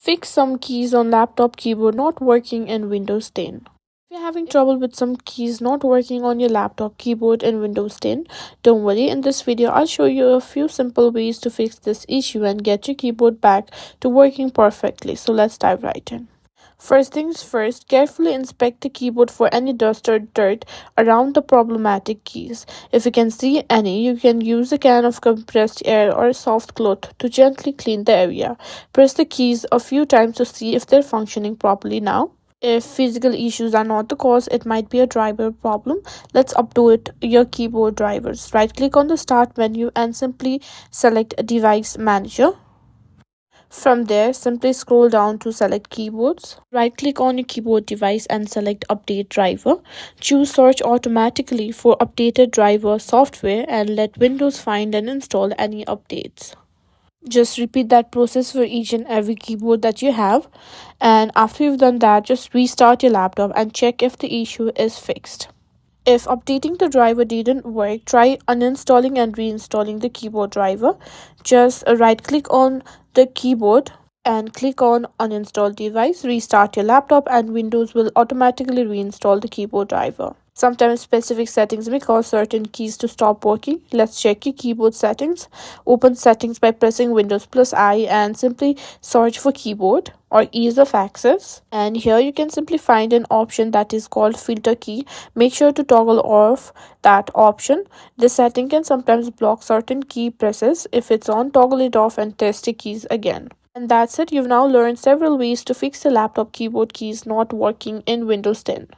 Fix some keys on laptop keyboard not working in Windows 10. If you're having trouble with some keys not working on your laptop keyboard in Windows 10, don't worry. In this video, I'll show you a few simple ways to fix this issue and get your keyboard back to working perfectly. So let's dive right in. First things first, carefully inspect the keyboard for any dust or dirt around the problematic keys. If you can see any, you can use a can of compressed air or a soft cloth to gently clean the area. Press the keys a few times to see if they're functioning properly now. If physical issues are not the cause, it might be a driver problem. Let's update your keyboard drivers. Right click on the start menu and simply select Device Manager. From there, simply scroll down to select keyboards. Right click on your keyboard device and select update driver. Choose search automatically for updated driver software and let Windows find and install any updates. Just repeat that process for each and every keyboard that you have. And after you've done that, just restart your laptop and check if the issue is fixed. If updating the driver didn't work, try uninstalling and reinstalling the keyboard driver. Just right click on the keyboard and click on uninstall device, restart your laptop, and Windows will automatically reinstall the keyboard driver. Sometimes specific settings may cause certain keys to stop working. Let's check your keyboard settings. Open settings by pressing Windows plus I and simply search for keyboard or ease of access. And here you can simply find an option that is called filter key. Make sure to toggle off that option. This setting can sometimes block certain key presses. If it's on, toggle it off and test the keys again. And that's it. You've now learned several ways to fix the laptop keyboard keys not working in Windows 10.